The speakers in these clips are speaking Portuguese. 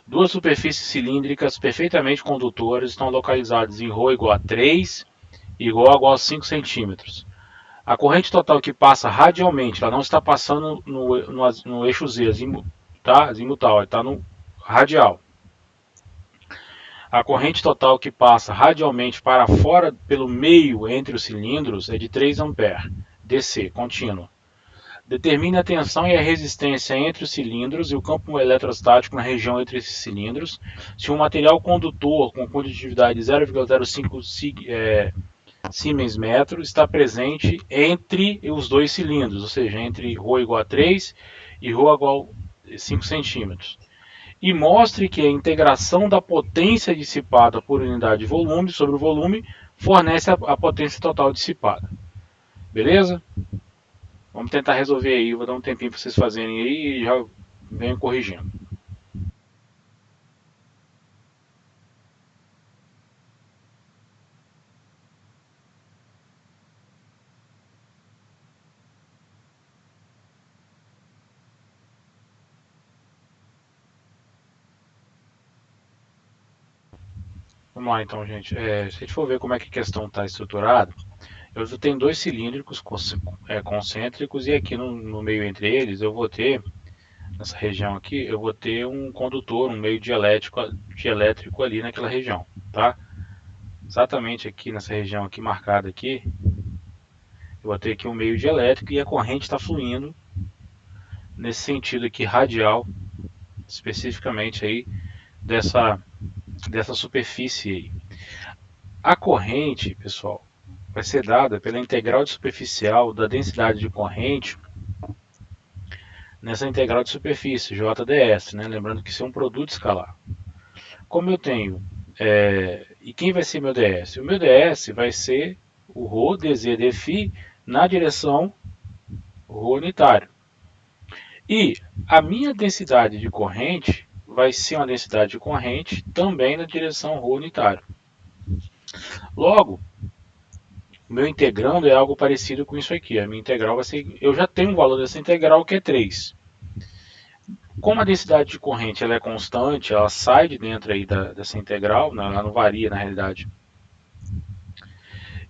Duas superfícies cilíndricas perfeitamente condutoras estão localizadas em ρ igual a 3 e ρ igual a 5 centímetros. A corrente total que passa radialmente, ela não está passando no eixo Z, tá? Azimutal, está no radial. A corrente total que passa radialmente para fora pelo meio entre os cilindros é de 3 A, DC, contínua. Determine a tensão e a resistência entre os cilindros e o campo eletrostático na região entre esses cilindros. Se um material condutor com condutividade de 0,05 Siemens metro está presente entre os dois cilindros, ou seja, entre ρ igual a 3 e ρ igual a 5 centímetros. E mostre que a integração da potência dissipada por unidade de volume sobre o volume fornece a potência total dissipada. Beleza? Vamos tentar resolver aí, vou dar um tempinho para vocês fazerem aí e já venho corrigindo. Vamos lá então, gente. Se a gente for ver como é que a questão está estruturada, eu tenho dois cilíndricos concêntricos e aqui no meio entre eles eu vou ter, nessa região aqui, eu vou ter um condutor, um meio dielétrico ali naquela região, tá? Exatamente aqui nessa região aqui marcada aqui, eu vou ter aqui um meio dielétrico e a corrente está fluindo nesse sentido aqui radial, especificamente aí dessa superfície aí. A corrente, pessoal, vai ser dada pela integral de superficial da densidade de corrente nessa integral de superfície, JDS, né? Lembrando que isso é um produto escalar. Como eu tenho, e quem vai ser meu ds? O meu ds vai ser o ρ dz dφ na direção ρ unitário. E a minha densidade de corrente vai ser uma densidade de corrente também na direção ρ unitário. Logo, o meu integrando é algo parecido com isso aqui. A minha integral vai ser, eu já tenho um valor dessa integral que é 3. Como a densidade de corrente ela é constante, ela sai de dentro aí dessa integral, ela não varia na realidade.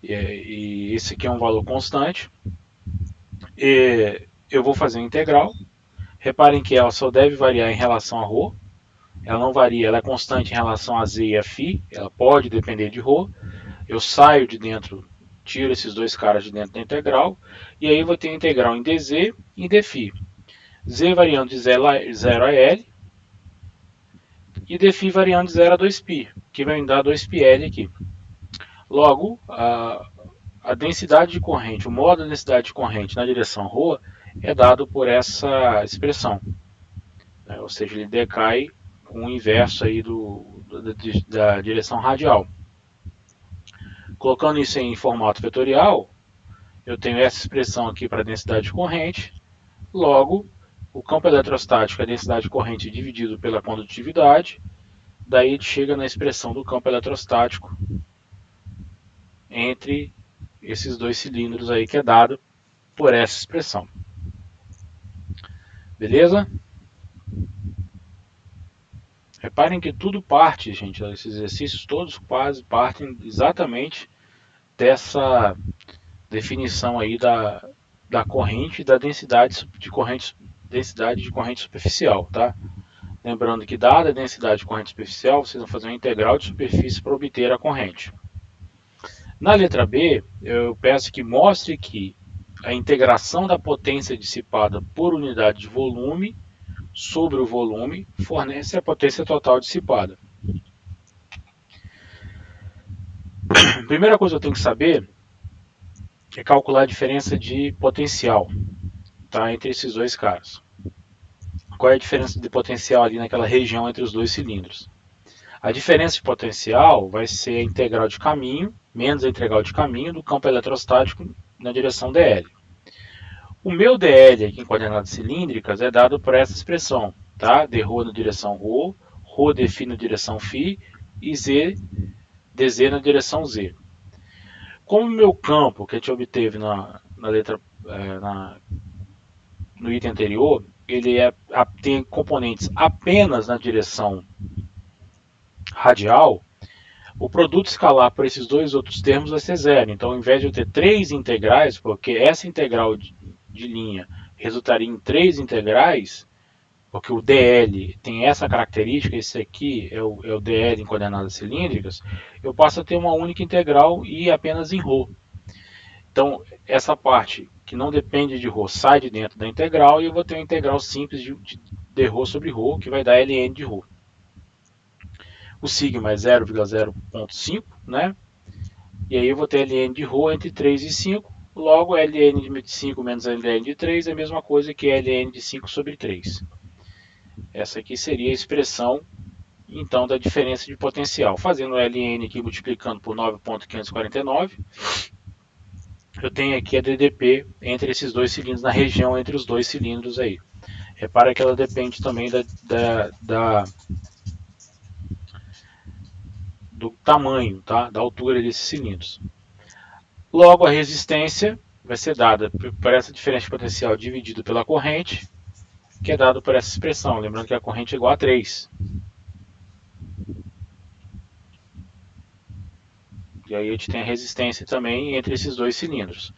E esse aqui é um valor constante. E eu vou fazer a integral. Reparem que ela só deve variar em relação a ρ. Ela não varia, ela é constante em relação a z e a φ. Ela pode depender de ρ. Eu saio de dentro, tiro esses dois caras de dentro da integral. E aí eu vou ter a integral em dz e em dφ. Z variando de 0 a L e dφ variando de 0 a 2π, que vai me dar 2πL aqui. Logo, a densidade de corrente, o modo da densidade de corrente na direção ρ é dado por essa expressão. Ou seja, ele decai com o inverso aí da direção radial. Colocando isso em formato vetorial, eu tenho essa expressão aqui para a densidade de corrente. Logo, o campo eletrostático é a densidade de corrente dividido pela condutividade. Daí chega na expressão do campo eletrostático entre esses dois cilindros aí, que é dado por essa expressão. Beleza? Reparem que tudo parte, gente, esses exercícios todos quase partem exatamente dessa definição aí da corrente e da densidade de corrente superficial, tá? Lembrando que dada a densidade de corrente superficial, vocês vão fazer uma integral de superfície para obter a corrente. Na letra B, eu peço que mostre que a integração da potência dissipada por unidade de volume sobre o volume fornece a potência total dissipada. A primeira coisa que eu tenho que saber é calcular a diferença de potencial, tá, entre esses dois caras. Qual é a diferença de potencial ali naquela região entre os dois cilindros? A diferença de potencial vai ser a integral de caminho, menos a integral de caminho do campo eletrostático na direção dl. O meu dl aqui em coordenadas cilíndricas é dado por essa expressão, tá? dρ na direção ρ, ρ dφ na direção φ e z dz na direção z. Como o meu campo que a gente obteve no item anterior, ele tem componentes apenas na direção radial, o produto escalar por esses dois outros termos vai ser zero. Então, ao invés de eu ter três integrais, porque essa integral de linha resultaria em três integrais, porque o dl tem essa característica, esse aqui é o dl em coordenadas cilíndricas, eu passo a ter uma única integral e apenas em ρ. Então, essa parte que não depende de ρ sai de dentro da integral e eu vou ter uma integral simples de ρ sobre ρ, que vai dar ln de ρ. O sigma é 0,0.5, né? E aí eu vou ter ln de ρ entre 3 e 5. Logo, ln de 5 menos ln de 3 é a mesma coisa que ln de 5 sobre 3. Essa aqui seria a expressão, então, da diferença de potencial. Fazendo ln aqui multiplicando por 9,549, eu tenho aqui a DDP entre esses dois cilindros, na região entre os dois cilindros aí. Repara que ela depende também do tamanho, tá? Da altura desses cilindros. Logo, a resistência vai ser dada por essa diferença de potencial dividido pela corrente, que é dado por essa expressão. Lembrando que a corrente é igual a 3. E aí a gente tem a resistência também entre esses dois cilindros.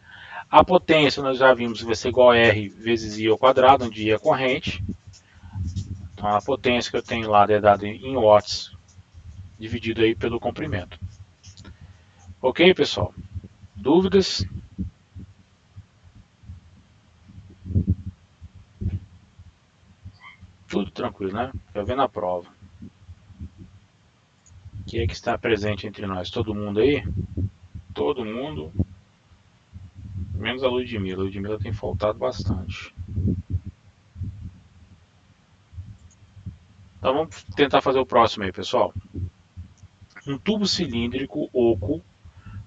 A potência nós já vimos que vai ser igual a R vezes I ao quadrado, onde I é a corrente. Então a potência que eu tenho lá é dada em watts, dividido aí pelo comprimento. Ok, pessoal? Dúvidas? Tudo tranquilo, né? Quer ver na prova. Quem é que está presente entre nós? Todo mundo aí? Todo mundo. Menos a Ludmilla. A Ludmilla tem faltado bastante. Então vamos tentar fazer o próximo aí, pessoal. Um tubo cilíndrico oco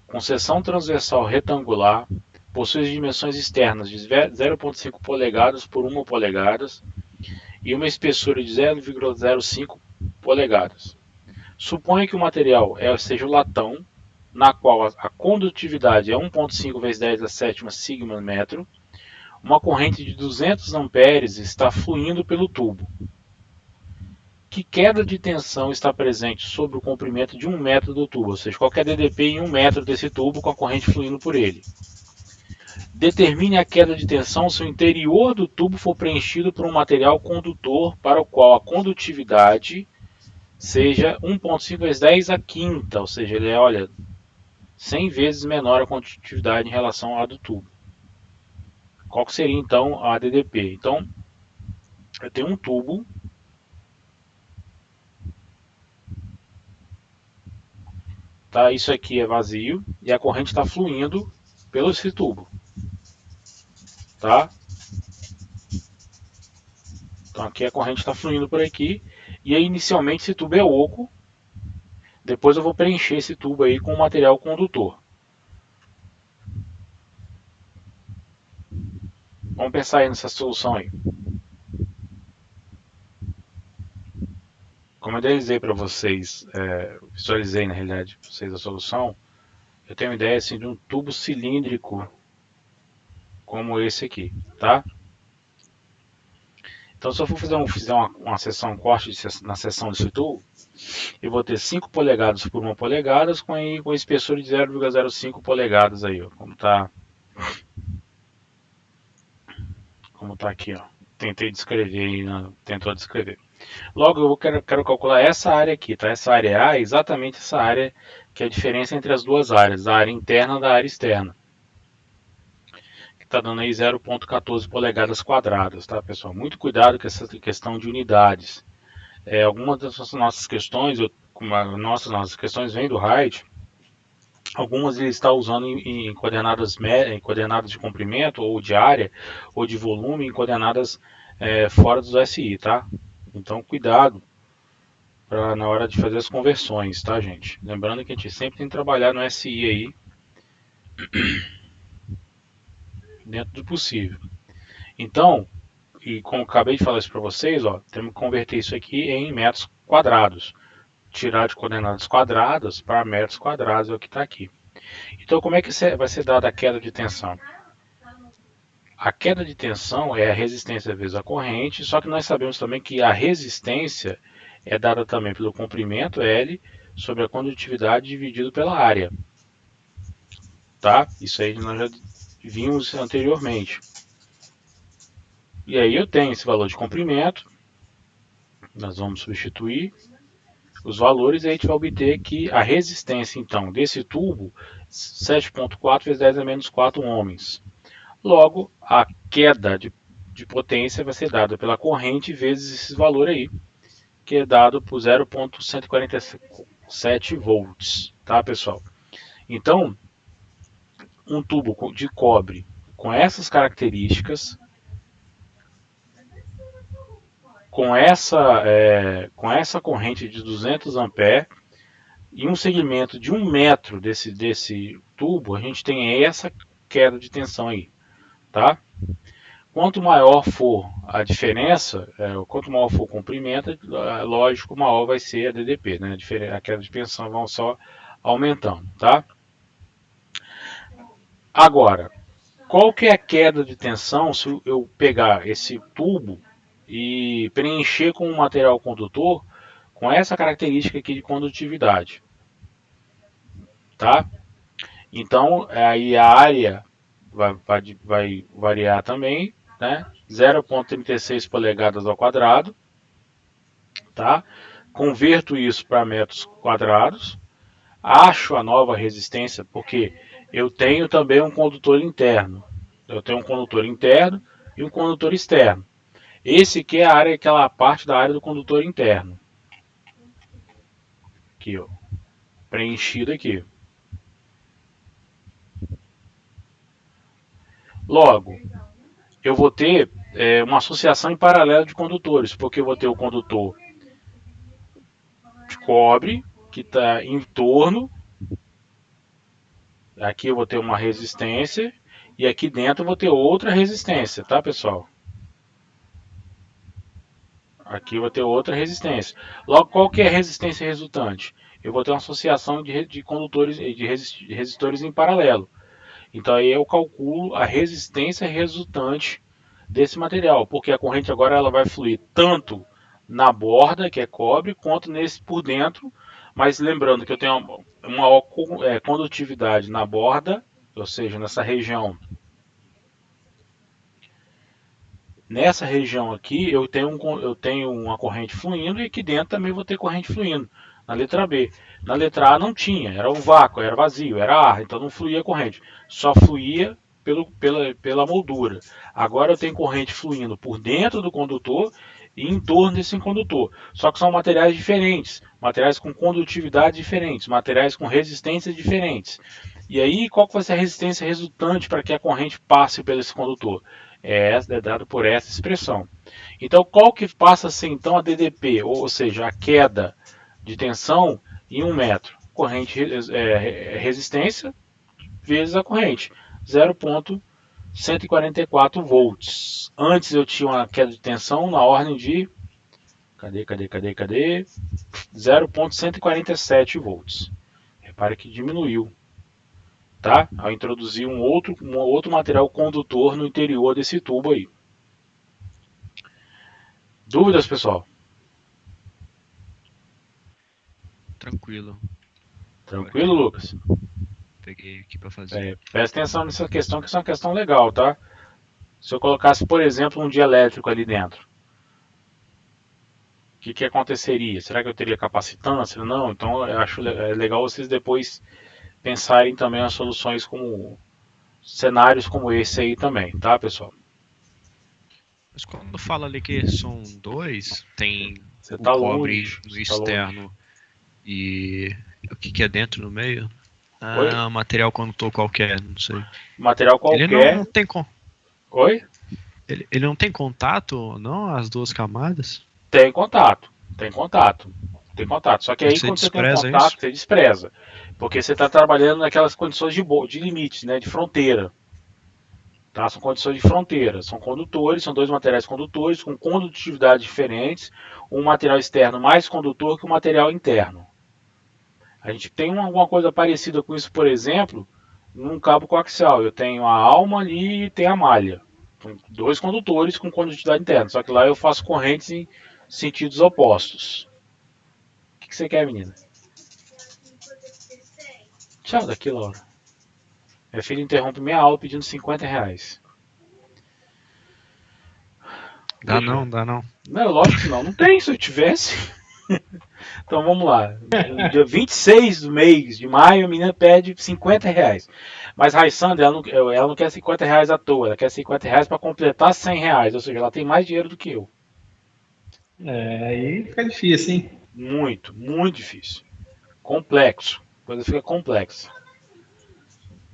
com seção transversal retangular possui dimensões externas de 0,5 polegadas por 1 polegadas e uma espessura de 0,05 polegadas. Suponha que o material seja o latão, na qual a condutividade é 1,5 vezes 10 a sétima sigma metro. Uma corrente de 200 amperes está fluindo pelo tubo. Que queda de tensão está presente sobre o comprimento de 1 metro do tubo? Ou seja, qual é a DDP em 1 metro desse tubo com a corrente fluindo por ele? Determine a queda de tensão se o interior do tubo for preenchido por um material condutor para o qual a condutividade seja 1,5 vezes 10 a quinta, ou seja, ele é, olha, 100 vezes menor a condutividade em relação à do tubo. Qual que seria então a DDP? Então, eu tenho um tubo, tá? Isso aqui é vazio e a corrente está fluindo pelo esse tubo, tá? Então aqui a corrente está fluindo por aqui e aí inicialmente esse tubo é oco. Depois eu vou preencher esse tubo aí com material condutor. Vamos pensar aí nessa solução aí. Como eu idealizei para vocês, visualizei na realidade para vocês a solução, eu tenho uma ideia assim, de um tubo cilíndrico como esse aqui, tá? Então se eu for fizer uma seção, um corte na seção desse tubo, eu vou ter 5 polegadas por 1 polegada com espessura de 0,05 polegadas aí, ó, como tá aqui, ó. Tentei descrever aí, tentou descrever. Logo eu quero calcular essa área aqui, tá? Essa área A é exatamente essa área que é a diferença entre as duas áreas, a área interna da área externa. Que está dando aí 0,14 polegadas quadradas, tá, pessoal? Muito cuidado com essa questão de unidades. Algumas das nossas questões, nossas questões vêm do RAID. Algumas ele está usando em coordenadas de comprimento, ou de área, ou de volume, em coordenadas fora dos SI, tá? Então, cuidado na hora de fazer as conversões, tá, gente? Lembrando que a gente sempre tem que trabalhar no SI aí, dentro do possível. Então, e como acabei de falar isso para vocês, ó, temos que converter isso aqui em metros quadrados. Tirar de coordenadas quadradas para metros quadrados é o que está aqui. Então, como é que vai ser dada a queda de tensão? A queda de tensão é a resistência vezes a corrente, só que nós sabemos também que a resistência é dada também pelo comprimento L sobre a condutividade dividido pela área. Tá? Isso aí nós já vimos anteriormente. E aí eu tenho esse valor de comprimento, nós vamos substituir os valores e a gente vai obter que a resistência então desse tubo 7,4 vezes 10 a menos 4 ohms. Logo, a queda de potência vai ser dada pela corrente vezes esse valor aí, que é dado por 0,147 volts, tá, pessoal? Então, um tubo de cobre com essas características, com essa corrente de 200 amperes e um segmento de 1 metro desse tubo, a gente tem essa queda de tensão aí, tá? Quanto maior for a diferença, quanto maior for o comprimento, lógico, maior vai ser a DDP, né? A queda de tensão vão só aumentando, tá? Agora, qual que é a queda de tensão se eu pegar esse tubo e preencher com um material condutor com essa característica aqui de condutividade, tá? Então, aí a área vai variar também, né? 0,36 polegadas ao quadrado, tá? Converto isso para metros quadrados, acho a nova resistência, porque eu tenho também um condutor interno. Eu tenho um condutor interno e um condutor externo. Esse aqui é a área, aquela parte da área do condutor interno. Aqui, ó, preenchido aqui. Logo, eu vou ter uma associação em paralelo de condutores, porque eu vou ter o condutor de cobre, que está em torno. Aqui eu vou ter uma resistência e aqui dentro eu vou ter outra resistência, tá, pessoal? Aqui eu vou ter outra resistência. Logo, qual que é a resistência resultante? Eu vou ter uma associação de condutores, de resistores em paralelo. Então aí eu calculo a resistência resultante desse material, porque a corrente agora ela vai fluir tanto na borda, que é cobre, quanto nesse por dentro. Mas lembrando que eu tenho uma maior condutividade na borda, ou seja, nessa região. Nessa região aqui eu tenho uma corrente fluindo e aqui dentro também vou ter corrente fluindo. Na letra B. Na letra A não tinha, era o vácuo, era vazio, era ar, então não fluía corrente. Só fluía pela moldura. Agora eu tenho corrente fluindo por dentro do condutor e em torno desse condutor. Só que são materiais diferentes, materiais com condutividade diferentes, materiais com resistências diferentes. E aí, qual que vai ser a resistência resultante para que a corrente passe pelo esse condutor? É dado por essa expressão. Então, qual que passa a ser então a DDP, ou seja, a queda de tensão em 1 metro? Corrente, resistência vezes a corrente, 0,144 volts. Antes eu tinha uma queda de tensão na ordem de 0,147 volts. Repare que diminuiu, tá? Ao introduzir um outro material condutor no interior desse tubo aí. Dúvidas, pessoal? Tranquilo. Tranquilo, Lucas? Peguei aqui para fazer. Presta atenção nessa questão, que essa é uma questão legal, tá? Se eu colocasse, por exemplo, um dielétrico ali dentro, o que aconteceria? Será que eu teria capacitância? Não, então eu acho legal vocês depois pensarem também as soluções como cenários como esse aí também, tá, pessoal? Mas quando fala ali que são dois, tem Você o tá cobre longe, no você tá longe. externo e o que é dentro no meio? Oi? Ah, material condutor qualquer, não sei. Material Ele qualquer. não tem Oi? ele não tem contato, não, as duas camadas? Tem contato, tem contato, tem contato. Só que aí Você quando você tem um despreza isso? contato, você despreza. Porque você está trabalhando naquelas condições de limites, né, de fronteira. Tá? São condições de fronteira. São condutores, são dois materiais condutores com condutividades diferentes. Um material externo mais condutor que o material interno. A gente tem alguma coisa parecida com isso, por exemplo, num cabo coaxial. Eu tenho a alma ali e tem a malha. Dois condutores com condutividade interna. Só que lá eu faço correntes em sentidos opostos. O que você quer, menina? Tchau daqui, Laura. Minha filha interrompe minha aula pedindo R$ 50. Dá não, dá não. Não, lógico que não. Não tem, se eu tivesse. Então vamos lá. No dia 26 do mês de maio, a menina pede R$ 50. Mas Raissandra, ela não quer R$ 50 à toa. Ela quer R$ 50 para completar R$ 100. Ou seja, ela tem mais dinheiro do que eu. Aí fica difícil, hein? Muito, muito difícil. Complexo. A coisa fica complexa.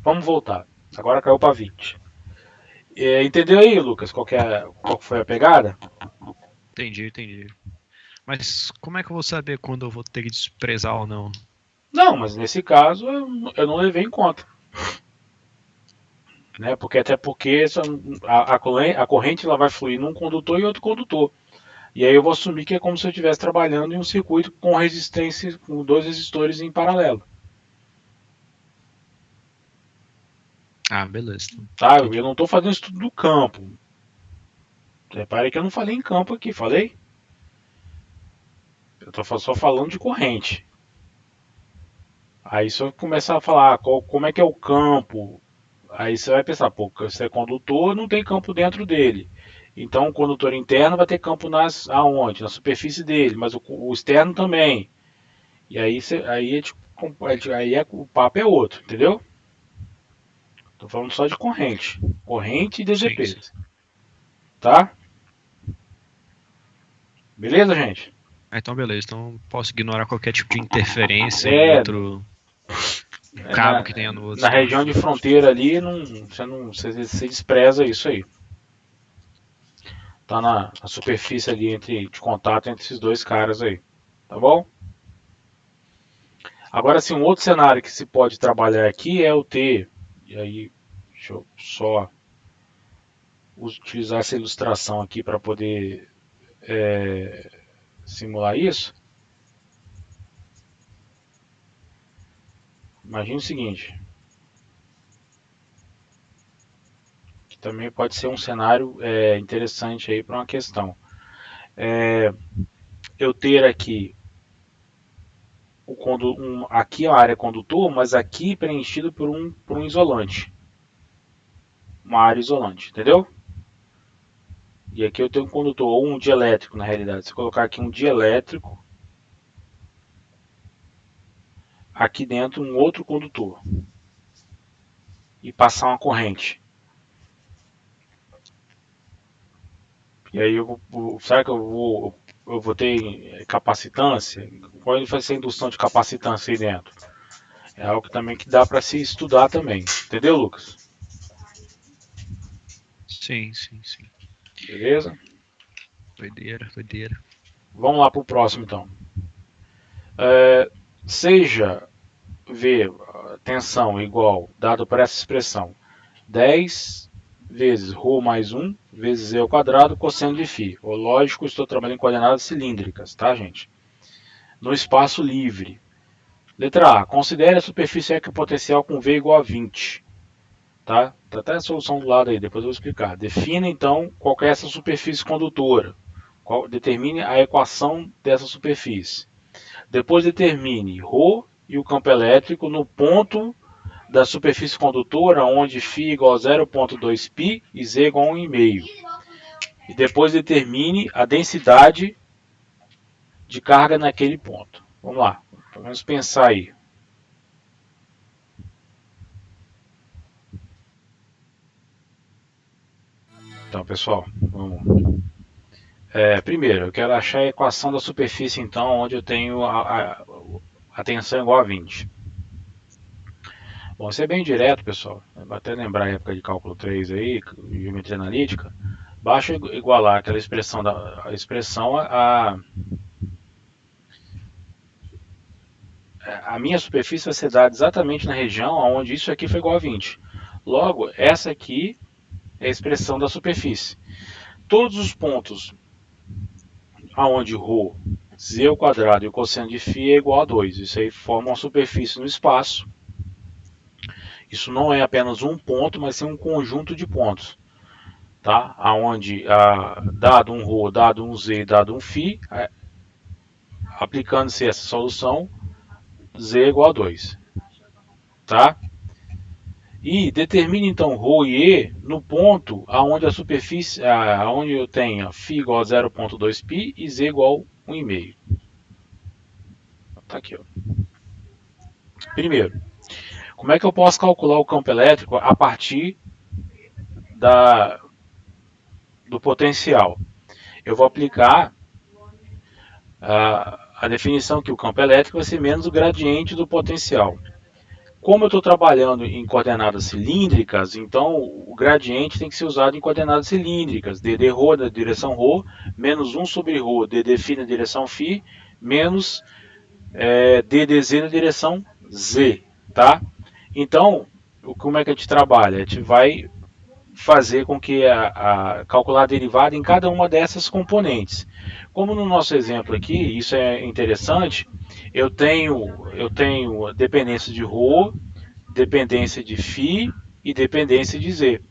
Vamos voltar. Agora caiu para 20. Entendeu aí, Lucas, qual foi a pegada? Entendi. Mas como é que eu vou saber quando eu vou ter que desprezar ou não? Não, mas nesse caso eu não levei em conta. Né? Até porque a corrente ela vai fluir num condutor e outro condutor. E aí eu vou assumir que é como se eu estivesse trabalhando em um circuito com resistência, com dois resistores em paralelo. Ah, beleza. Tá? Eu não estou fazendo estudo do campo. Repare que eu não falei em campo aqui, falei? Eu estou só falando de corrente. Aí se eu começar a falar como é que é o campo, aí você vai pensar, pô, se é condutor, não tem campo dentro dele. Então o condutor interno vai ter campo aonde? Na superfície dele, mas o externo também. E aí, o papo é outro, entendeu? Tô falando só de corrente. Corrente e DGP. Sim. Tá? Beleza, gente? Então beleza, então posso ignorar qualquer tipo de interferência em outro cabo que tenha no outro. Na região de fronteira ali, você despreza isso aí. Tá na superfície ali de contato entre esses dois caras aí. Tá bom? Agora sim, um outro cenário que se pode trabalhar aqui é o T. E aí, deixa eu só utilizar essa ilustração aqui para poder simular isso. Imagine o seguinte, que também pode ser um cenário interessante aí para uma questão. Eu ter aqui aqui a área condutor, mas aqui preenchido por um isolante, uma área isolante, entendeu? E aqui eu tenho um condutor ou um dielétrico na realidade. Se eu colocar aqui um dielétrico, aqui dentro um outro condutor e passar uma corrente. E aí será que eu vou ter capacitância? Pode fazer indução de capacitância aí dentro. É algo também que dá para se estudar também. Entendeu, Lucas? Sim. Beleza? Doideira. Vamos lá para o próximo então. Seja V tensão igual, dado por essa expressão, 10 vezes ρ mais 1 vezes z ao quadrado cosseno de φ. Lógico, estou trabalhando em coordenadas cilíndricas, tá, gente? No espaço livre. Letra A. Considere a superfície equipotencial com V igual a 20. Tá? Tá até a solução do lado aí, depois eu vou explicar. Defina então qual é essa superfície condutora. Determine a equação dessa superfície. Depois determine ρ e o campo elétrico no ponto da superfície condutora, onde φ igual a 0,2π e z igual a 1,5. E depois determine a densidade de carga naquele ponto. Vamos lá, vamos pensar aí. Então, pessoal, vamos. Primeiro, eu quero achar a equação da superfície, então, onde eu tenho a tensão igual a 20. Bom, ser bem direto, pessoal, até lembrar a época de cálculo 3 aí, geometria analítica, basta igualar aquela expressão a minha superfície vai ser dada exatamente na região onde isso aqui foi igual a 20. Logo, essa aqui é a expressão da superfície. Todos os pontos aonde ρ, z ao quadrado e o cosseno de φ é igual a 2. Isso aí forma uma superfície no espaço. Isso não é apenas um ponto, mas sim um conjunto de pontos. tá? Aonde dado um ρ, dado um z, dado um φ, aplicando-se essa solução, z é igual a 2, tá? E determine então ρ e E no ponto aonde a superfície, aonde eu tenho φ igual a 0,2π e z igual a 1,5. Tá aqui, ó. Primeiro, como é que eu posso calcular o campo elétrico a partir do potencial? Eu vou aplicar a definição que o campo elétrico vai ser menos o gradiente do potencial. Como eu estou trabalhando em coordenadas cilíndricas, então o gradiente tem que ser usado em coordenadas cilíndricas. ddρ na direção ρ, menos 1 sobre ρ, ddφ na direção φ, menos ddz na direção z. Tá? Então, como é que a gente trabalha? A gente vai fazer com que calcular a derivada em cada uma dessas componentes. Como no nosso exemplo aqui, isso é interessante, eu tenho dependência de ρ, dependência de φ e dependência de z.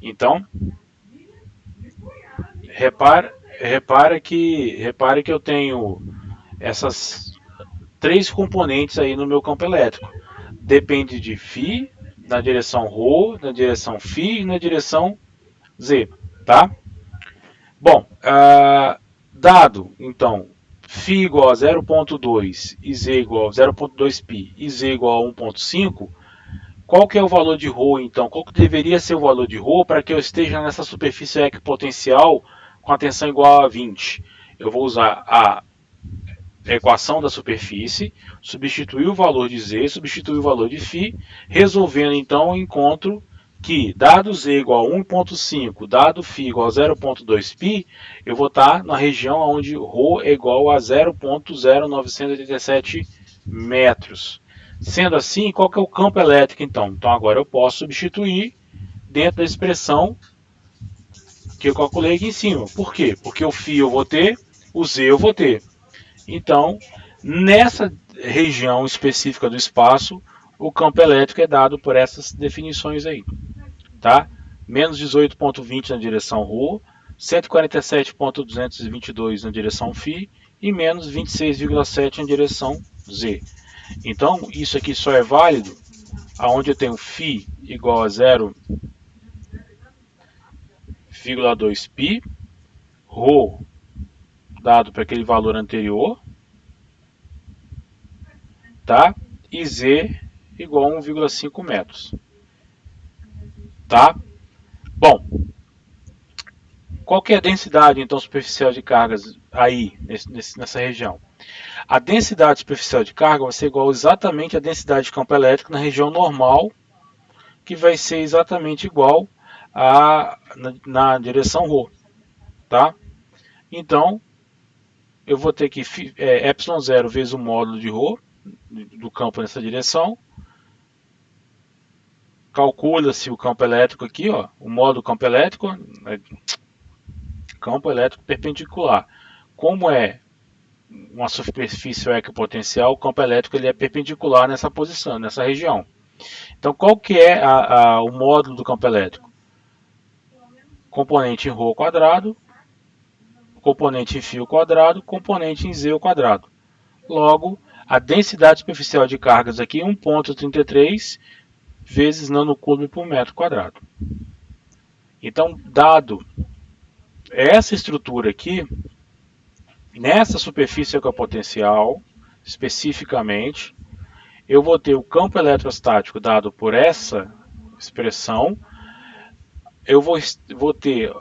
Então, repara que eu tenho essas três componentes aí no meu campo elétrico. Depende de φ na direção ρ, na direção φ e na direção z, tá? Bom, dado então φ igual a 0,2 e z igual a 0,2π e z igual a 1,5, qual que é o valor de ρ então? Qual que deveria ser o valor de ρ para que eu esteja nessa superfície equipotencial com a tensão igual a 20? Eu vou usar a equação da superfície, substituir o valor de z, substituir o valor de φ, resolvendo então eu encontro que, dado z igual a 1,5, dado φ igual a 0,2π, eu vou estar na região onde ρ é igual a 0,0987 metros. Sendo assim, qual que é o campo elétrico então? Então agora eu posso substituir dentro da expressão que eu calculei aqui em cima. Por quê? Porque o φ eu vou ter, o z eu vou ter. Então, nessa região específica do espaço, o campo elétrico é dado por essas definições aí. Tá? Menos 18,20 na direção ρ, 147,222 na direção φ e menos 26,7 na direção z. Então, isso aqui só é válido aonde eu tenho φ igual a 0,2π, ρ dado para aquele valor anterior, tá? E z igual a 1,5 metros. Tá? Bom, qual que é a densidade então superficial de cargas aí, nessa região? A densidade superficial de carga vai ser igual exatamente à densidade de campo elétrico na região normal, que vai ser exatamente igual na direção ρ. Tá? Então, eu vou ter que ε0 vezes o módulo de ρ, do campo nessa direção. Calcula-se o campo elétrico aqui, ó, o módulo do campo elétrico perpendicular. Como é uma superfície equipotencial, o campo elétrico ele é perpendicular nessa posição, nessa região. Então, qual que é o módulo do campo elétrico? Componente em ρ ao quadrado, componente em φ ao quadrado, componente em z ao quadrado. Logo, a densidade superficial de cargas aqui é 1,33 vezes nanocúbio por metro quadrado. Então, dado essa estrutura aqui, nessa superfície equipotencial, especificamente, eu vou ter o campo eletrostático dado por essa expressão, eu vou estar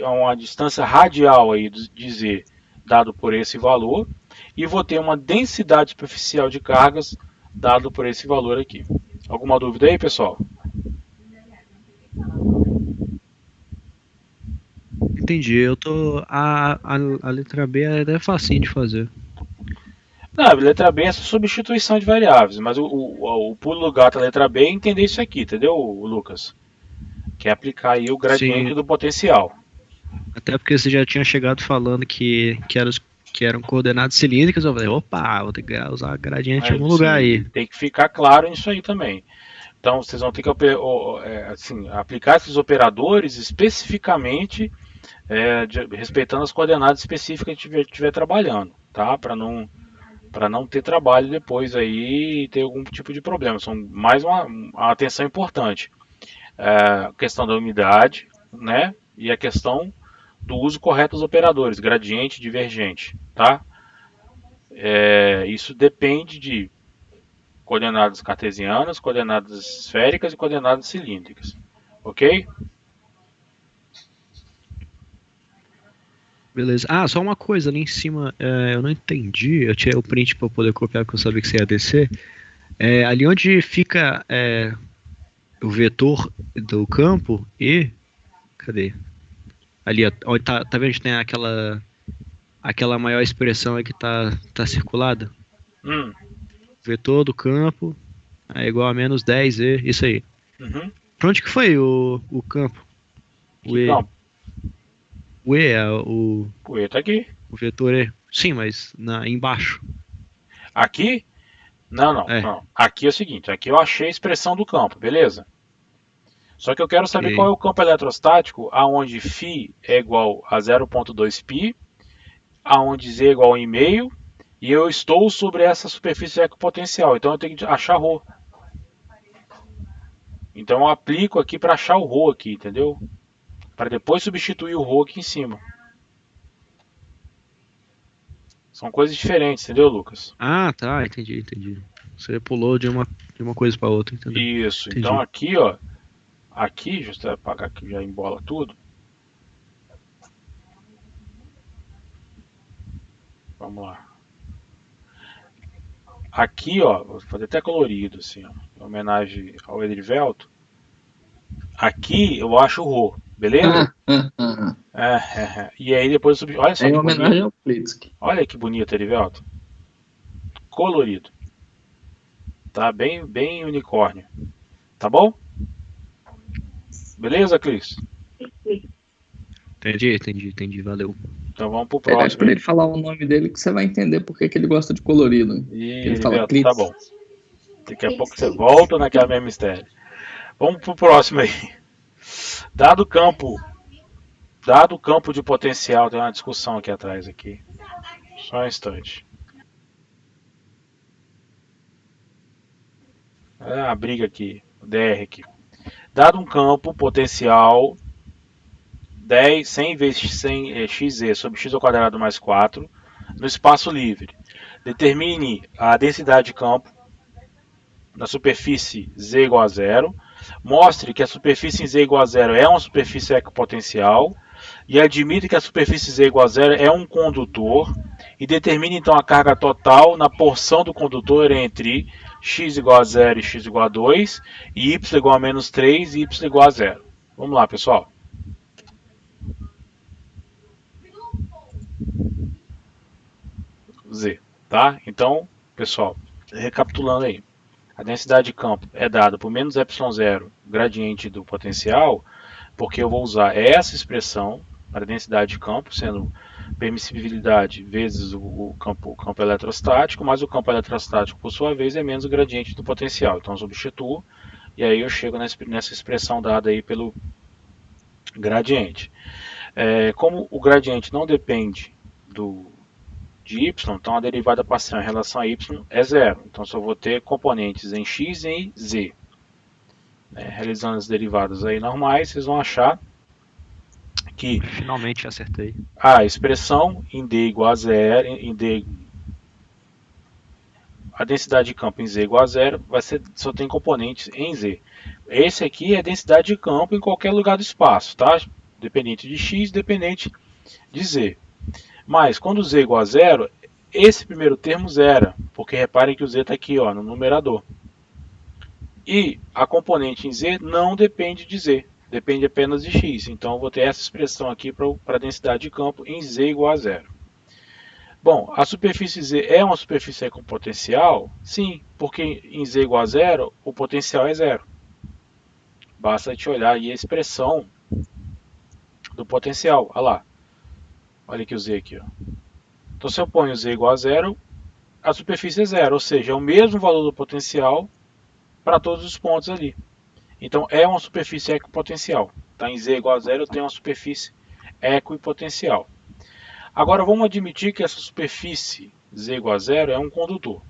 a uma distância radial aí de z dado por esse valor, e vou ter uma densidade superficial de cargas dado por esse valor aqui. Alguma dúvida aí, pessoal? Entendi. A letra B é facinho de fazer. Não, a letra B é essa substituição de variáveis, mas o pulo do gato da letra B é entender isso aqui, entendeu, Lucas? Que é aplicar aí o gradiente do potencial. Até porque você já tinha chegado falando que eram coordenadas cilíndricas, eu falei, opa, vou ter que usar gradiente em algum lugar aí. Tem que ficar claro nisso aí também. Então vocês vão ter que assim, aplicar esses operadores especificamente, respeitando as coordenadas específicas que estiver trabalhando, tá? Para não ter trabalho depois aí e ter algum tipo de problema. São mais uma atenção importante. A questão da umidade, né? E a questão do uso correto dos operadores, gradiente, divergente, tá? Isso depende de coordenadas cartesianas, coordenadas esféricas e coordenadas cilíndricas, ok? Beleza. Ah, só uma coisa ali em cima, eu não entendi. Eu tirei o print para poder copiar, porque eu sabia que você ia descer. Ali onde fica o vetor do campo e. Cadê? Ali, ó, onde tá vendo que tem aquela maior expressão aí que tá circulada? Vetor do campo é igual a menos 10e, isso aí. Uhum. Pra onde que foi o campo? O E. Campo? O E é o E tá aqui. o vetor E. Sim, mas embaixo. Aqui? Não. Aqui é o seguinte, aqui eu achei a expressão do campo, beleza? Só que eu quero saber qual é o campo eletrostático aonde φ é igual a 0,2π, aonde Z é igual a 1,5, e eu estou sobre essa superfície equipotencial, então eu tenho que achar ρ. Então eu aplico aqui para achar o ρ aqui, entendeu? Para depois substituir o ρ aqui em cima. São coisas diferentes, entendeu, Lucas? Ah, tá, entendi. Você pulou de uma coisa para outra, entendeu? Isso, Entendi. então aqui, ó. Aqui, deixa eu apagar aqui, já embola tudo. Vamos lá. Aqui, ó, vou fazer até colorido, assim, ó, em homenagem ao Edrivelto. Aqui eu acho o ρ, beleza? E aí depois eu olha só em que homenagem bonito. ao Plitsky. Olha que bonito, Edrivelto. Colorido. Tá bem unicórnio. Tá bom? Beleza, Cris? Entendi, valeu. Então vamos pro Pede próximo. pra ele falar o nome dele que você vai entender porque que ele gosta de colorido. Ele fala Clitz. Tá bom. Daqui a pouco você volta naquela mesma mistério. Vamos pro próximo aí. Dado o campo de potencial, tem uma discussão aqui atrás aqui. Só um instante. A briga aqui, o DR aqui. Dado um campo potencial 100 vezes 100 xe sobre x ao quadrado mais 4 no espaço livre. Determine a densidade de campo na superfície z igual a zero. Mostre que a superfície em z igual a zero é uma superfície equipotencial. E admita que a superfície z igual a zero é um condutor. E determine então a carga total na porção do condutor entre x igual a 0 e x igual a 2, e y igual a menos 3 e y igual a 0. Vamos lá, pessoal. Z, tá? Então, pessoal, recapitulando aí. A densidade de campo é dada por menos epsilon0, gradiente do potencial, porque eu vou usar essa expressão para densidade de campo, sendo permissibilidade vezes o campo eletrostático, mas o campo eletrostático, por sua vez, é menos o gradiente do potencial. Então eu substituo, e aí eu chego nessa expressão dada aí pelo gradiente. Como o gradiente não depende de y, então a derivada parcial em relação a y é zero. Então só vou ter componentes em x e em z. Realizando as derivadas aí normais, vocês vão achar que finalmente acertei. A expressão em D igual a zero, a densidade de campo em Z igual a zero, só tem componentes em Z. Esse aqui é a densidade de campo em qualquer lugar do espaço, tá? Dependente de x, dependente de z. Mas quando z é igual a zero, esse primeiro termo zera, porque reparem que o z está aqui, ó, no numerador. E a componente em z não depende de z, depende apenas de x. Então eu vou ter essa expressão aqui para a densidade de campo em z igual a zero. Bom, a superfície z é uma superfície com potencial? Sim, porque em z igual a zero, o potencial é zero. Basta a gente olhar aí a expressão do potencial. Olha lá. Olha aqui o z aqui. Ó. Então se eu ponho z igual a zero, a superfície é zero, ou seja, é o mesmo valor do potencial para todos os pontos ali. Então é uma superfície equipotencial. Tá? Em Z igual a zero eu tenho uma superfície equipotencial. Agora vamos admitir que essa superfície Z igual a zero é um condutor.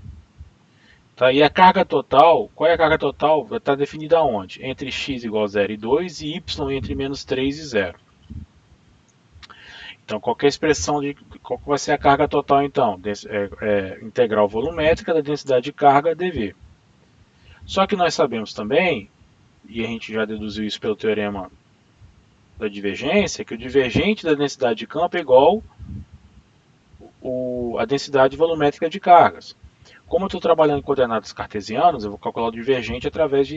Tá? E a carga total, qual é a carga total? Vai estar definida onde? Entre x igual a 0 e 2 e y entre menos 3 e 0. Então qualquer expressão de qual vai ser a carga total então? Integral volumétrica da densidade de carga dV. Só que nós sabemos também, e a gente já deduziu isso pelo teorema da divergência, que o divergente da densidade de campo é igual a densidade volumétrica de cargas. Como eu estou trabalhando em coordenadas cartesianas, eu vou calcular o divergente através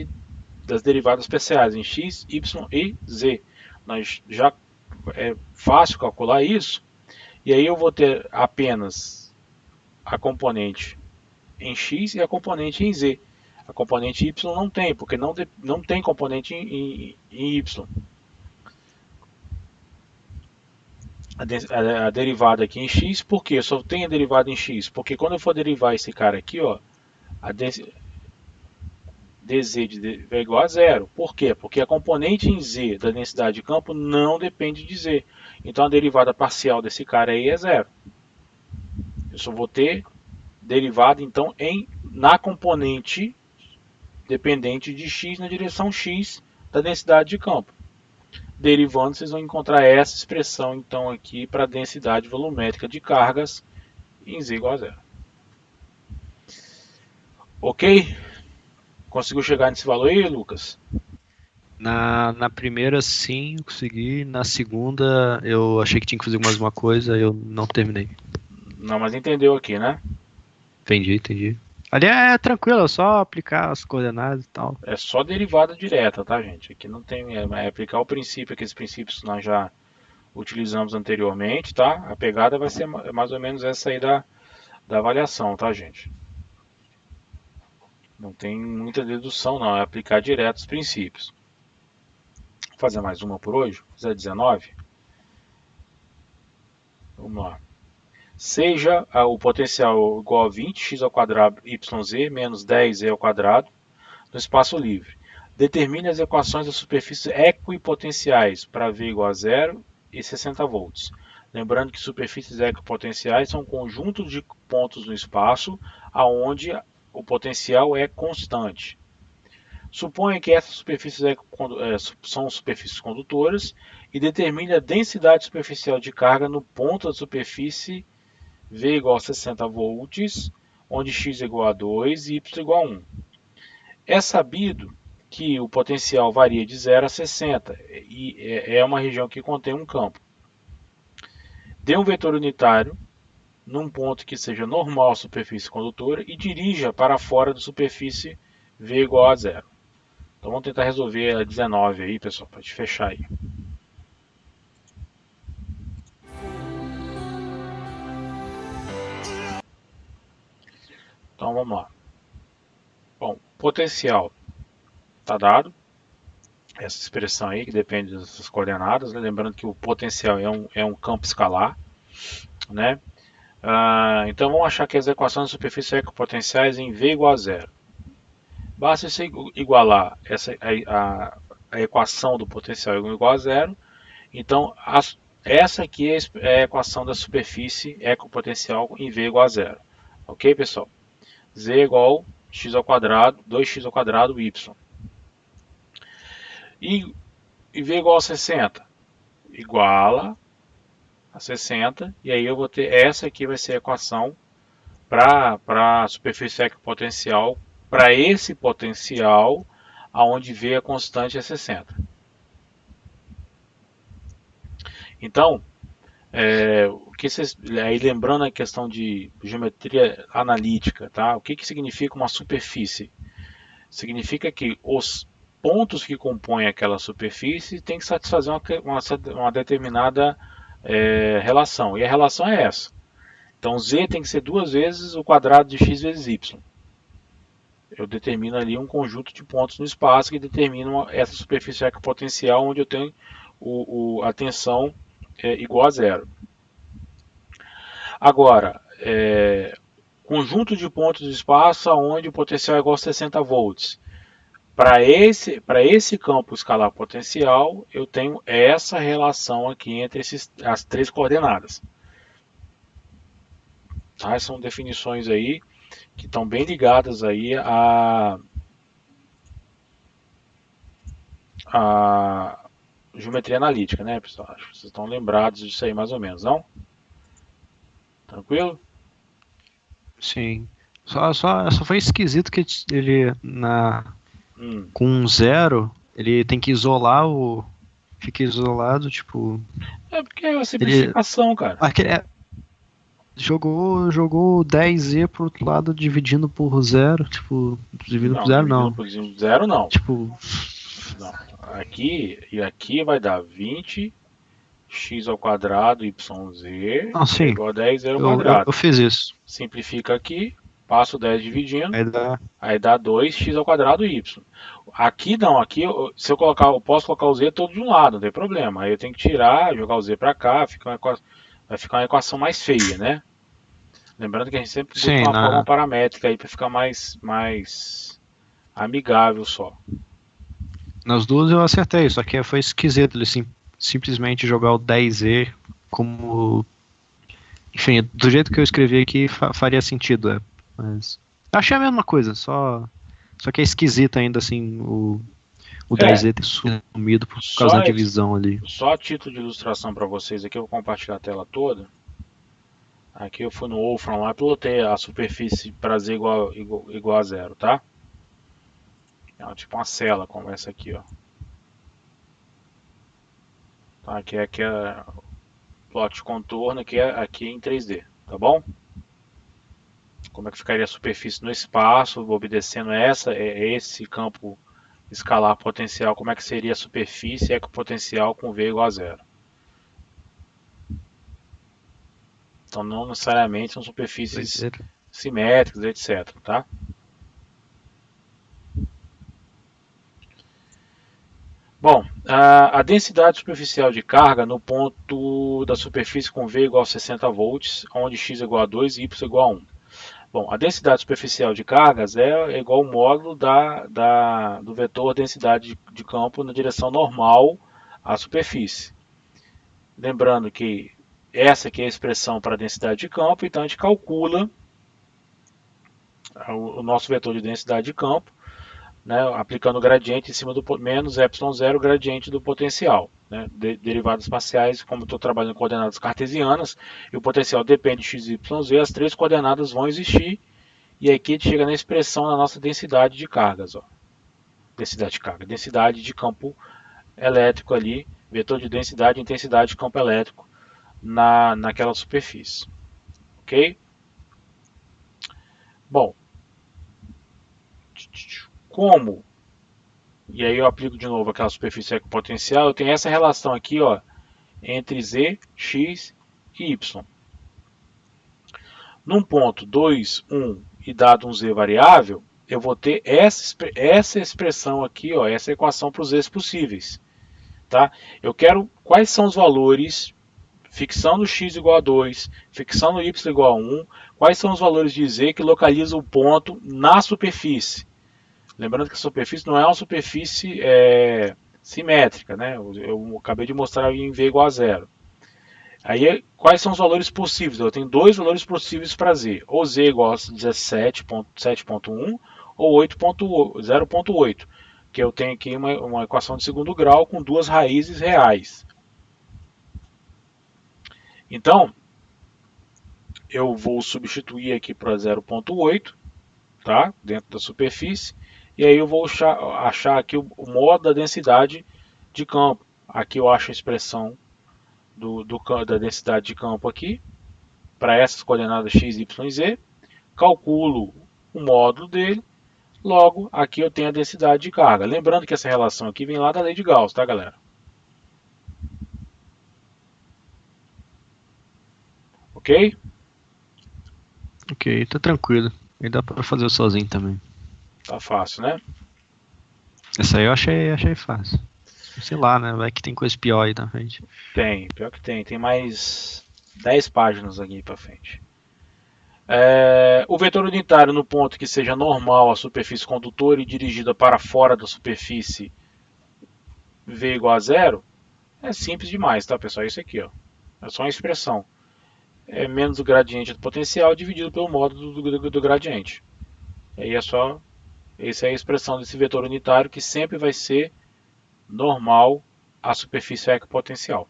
das derivadas parciais em x, y e z. É fácil calcular isso, e aí eu vou ter apenas a componente em x e a componente em z. A componente y não tem, porque não tem componente em y. A derivada aqui em x, por que eu só tenho a derivada em x? Porque quando eu for derivar esse cara aqui, ó, a dz é igual a zero. Por quê? Porque a componente em z da densidade de campo não depende de z. Então a derivada parcial desse cara aí é zero. Eu só vou ter derivada então na componente dependente de x na direção x da densidade de campo. Derivando, vocês vão encontrar essa expressão então aqui para a densidade volumétrica de cargas em z igual a zero. Ok? Conseguiu chegar nesse valor aí, Lucas? Na primeira sim, eu consegui. Na segunda eu achei que tinha que fazer mais uma coisa, eu não terminei. Não, mas entendeu aqui, né? Entendi. Ali é tranquilo, é só aplicar as coordenadas e tal. É só derivada direta, tá, gente? Aqui não tem, é aplicar o princípio, aqueles princípios que nós já utilizamos anteriormente, tá? A pegada vai ser mais ou menos essa aí da avaliação, tá, gente? Não tem muita dedução, não. É aplicar direto os princípios. Vou fazer mais uma por hoje. Vou fazer 19. Vamos lá. Seja o potencial igual a 20x ao quadrado yz menos 10z ao quadrado no espaço livre. Determine as equações das superfícies equipotenciais para V igual a 0 e 60 volts. Lembrando que superfícies equipotenciais são um conjunto de pontos no espaço aonde o potencial é constante. Suponha que essas superfícies são superfícies condutoras e determine a densidade superficial de carga no ponto da superfície V igual a 60 volts, onde x é igual a 2 e y igual a 1. É sabido que o potencial varia de 0 a 60 e é uma região que contém um campo. Dê um vetor unitário num ponto que seja normal à superfície condutora e dirija para fora da superfície V igual a 0. Então vamos tentar resolver a 19 aí, pessoal, para te fechar aí. Então vamos lá. Bom, potencial está dado. Essa expressão aí que depende dessas coordenadas, né? Lembrando que o potencial é um campo escalar, né? Então vamos achar que as equações de superfície equipotenciais em V igual a 0. Basta você igualar a equação do potencial igual a 0. Então essa aqui é a equação da superfície equipotencial em V igual a 0. Ok, pessoal? Z igual a x ao quadrado, 2x ao quadrado, y. E V igual a 60. Iguala a 60. E aí eu vou ter, essa aqui vai ser a equação para a superfície equipotencial, para esse potencial, aonde V a constante é 60. Então, aí lembrando a questão de geometria analítica, tá? O que significa uma superfície? Significa que os pontos que compõem aquela superfície têm que satisfazer uma determinada relação, e a relação é essa. Então z tem que ser 2 vezes o quadrado de x vezes y. Eu determino ali um conjunto de pontos no espaço que determinam essa superfície equipotencial onde eu tenho a tensão igual a 0. Agora, conjunto de pontos do espaço onde o potencial é igual a 60 volts. Para esse campo escalar potencial, eu tenho essa relação aqui entre as três coordenadas. Tá? São definições aí que estão bem ligadas aí a geometria analítica, né, pessoal? Acho que vocês estão lembrados disso aí mais ou menos, não? Tranquilo? Sim. Só foi esquisito que ele com um zero, ele tem que isolar o. Fica isolado, tipo. É porque é uma simplificação, cara. Jogou 10Z pro outro lado dividindo por zero, tipo, dividindo por zero não. Dividindo por zero não. Tipo. Não. Aqui vai dar 20 x ao quadrado yz igual a 10 zero ao quadrado. Eu fiz isso. Simplifica aqui, passo 10 dividindo, aí dá 2x ao quadrado y. Aqui não, aqui se eu posso colocar o z todo de um lado, não tem problema. Aí eu tenho que tirar, jogar o z para cá, vai ficar uma equação mais feia, né? Lembrando que a gente sempre busca uma forma paramétrica aí para ficar mais amigável só. Nas duas eu acertei, só que foi esquisito ele simplesmente jogar o 10Z como... Enfim, do jeito que eu escrevi aqui faria sentido, mas... Achei a mesma coisa, só que é esquisito ainda assim o 10Z ter sumido por causa da divisão ali. Só a título de ilustração para vocês aqui, eu vou compartilhar a tela toda. Aqui eu fui no Wolfram lá e pilotei a superfície para Z igual a zero, tá? É tipo uma cela como essa aqui, ó. Tá, aqui é plot de contorno, aqui em 3D, tá bom? Como é que ficaria a superfície no espaço, obedecendo esse campo escalar potencial, como é que seria a superfície equipotencial com V igual a zero. Então não necessariamente são superfícies simétricas, etc, tá? Bom, a densidade superficial de carga no ponto da superfície com V igual a 60 volts, onde x é igual a 2 e y é igual a 1. Bom, a densidade superficial de cargas é igual ao módulo do vetor densidade de campo na direção normal à superfície. Lembrando que essa aqui é a expressão para a densidade de campo, então a gente calcula o nosso vetor de densidade de campo, né, aplicando o gradiente em cima do menos ε0, gradiente do potencial. Né, derivadas parciais, como estou trabalhando com coordenadas cartesianas, e o potencial depende de x, y, z, as três coordenadas vão existir, e aqui a gente chega na expressão da nossa densidade de cargas. Ó. Densidade de carga, densidade de campo elétrico ali, vetor de densidade e intensidade de campo elétrico naquela superfície. Ok? Bom, como, e aí eu aplico de novo aquela superfície equipotencial, eu tenho essa relação aqui, ó, entre z, x e y. Num ponto 2, 1 e dado um z variável, eu vou ter essa expressão aqui, ó, essa equação para os z's possíveis. Tá? Eu quero quais são os valores, fixando x igual a 2, fixando y igual a 1, quais são os valores de z que localizam o ponto na superfície. Lembrando que a superfície não é uma superfície simétrica, né? Eu acabei de mostrar em V igual a zero. Aí, quais são os valores possíveis? Eu tenho dois valores possíveis para Z. Ou Z igual a 17.7.1 ou 0.8. Que eu tenho aqui uma equação de segundo grau com duas raízes reais. Então, eu vou substituir aqui para 0.8, tá? Dentro da superfície. E aí eu vou achar aqui o modo da densidade de campo. Aqui eu acho a expressão da densidade de campo aqui, para essas coordenadas x, y e z. Calculo o módulo dele. Logo, aqui eu tenho a densidade de carga. Lembrando que essa relação aqui vem lá da lei de Gauss, tá, galera? Ok? Ok, tá tranquilo. E dá para fazer sozinho também. Tá fácil, né? Essa aí eu achei fácil. Sei lá, né? Vai que tem coisa pior aí na frente. Tem, pior que tem. Tem mais 10 páginas aqui pra frente. O vetor unitário no ponto que seja normal a superfície condutora e dirigida para fora da superfície V igual a zero é simples demais, tá, pessoal? Isso aqui, ó. É só uma expressão. É menos o gradiente do potencial dividido pelo módulo do gradiente. Aí é só... Essa é a expressão desse vetor unitário que sempre vai ser normal à superfície equipotencial.